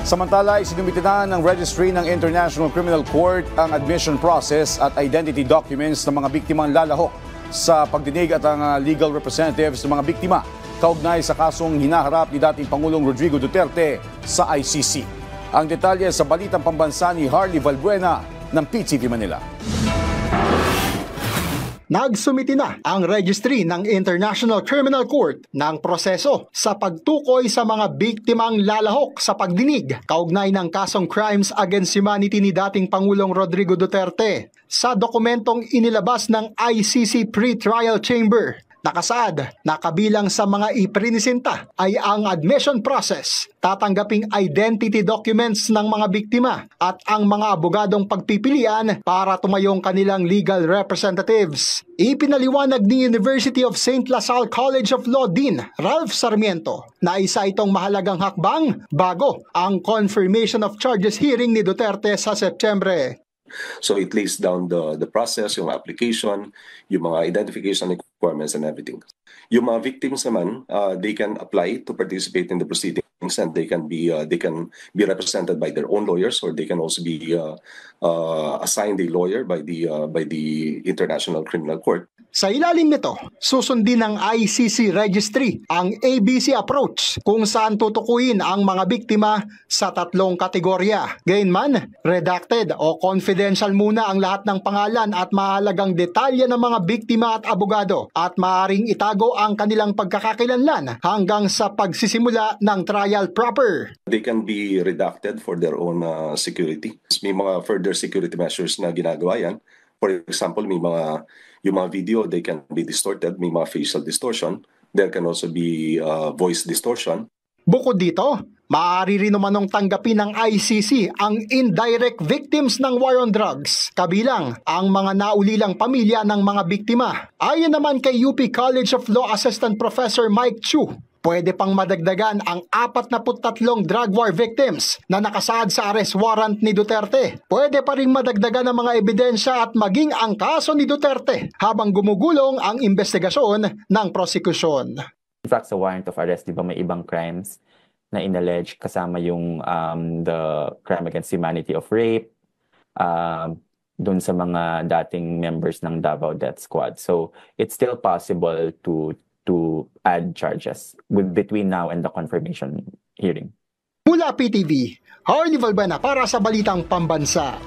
Samantala, isinumite na ng Registry ng International Criminal Court ang admission process at identity documents ng mga biktimang lalahok sa pagdinig at ang legal representatives ng mga biktima kaugnay sa kasong hinaharap ni dating Pangulong Rodrigo Duterte sa ICC. Ang detalye sa balitang pambansa ni Harley Valbuena ng PTV Manila. Nagsumiti na ang registry ng International Criminal Court ng proseso sa pagtukoy sa mga biktimang lalahok sa pagdinig kaugnay ng kasong Crimes Against Humanity ni dating Pangulong Rodrigo Duterte. Sa dokumentong inilabas ng ICC Pre-Trial Chamber, nakasaad na kabilang sa mga iprinisenta ay ang admission process, tatanggaping identity documents ng mga biktima at ang mga abogadong pagpipilian para tumayong kanilang legal representatives. Ipinaliwanag ni University of St. LaSalle College of Law Dean Ralph Sarmiento na isa itong mahalagang hakbang bago ang confirmation of charges hearing ni Duterte sa Setyembre. So it lays down the process, yung application, yung mga identification requirements and everything. Yung mga victims naman, they can apply to participate in the proceedings and they can be represented by their own lawyers, or they can also be assigned a lawyer by the International Criminal Court. Sa ilalim nito, susundin ng ICC Registry ang ABC approach kung saan tutukuyin ang mga biktima sa tatlong kategorya. Gayunman, redacted o confidential muna ang lahat ng pangalan at mahalagang detalye ng mga biktima at abogado at maaaring itago ang kanilang pagkakakilanlan hanggang sa pagsisimula ng trial proper. They can be redacted for their own security. May mga further security measures na ginagawa yan. For example, yung mga video, they can be distorted. May mga facial distortion. There can also be voice distortion. Bukod dito, maaari rin namanong tanggapin ng ICC ang indirect victims ng war on drugs, kabilang ang mga naulilang pamilya ng mga biktima. Ayon naman kay UP College of Law Assistant Professor Mike Chu, pwede pang madagdagan ang 43 drug war victims na nakasaad sa arrest warrant ni Duterte. Pwede pa rin madagdagan ang mga ebidensya at maging ang kaso ni Duterte habang gumugulong ang investigasyon ng prosecution. In fact, sa warrant of arrest, di ba may ibang crimes na inallege kasama yung the crime against humanity of rape, dun sa mga dating members ng Davao Death Squad. So it's still possible to add charges between now and the confirmation hearing. Mula PTV, Harley Valbuena para sa Balitang Pambansa.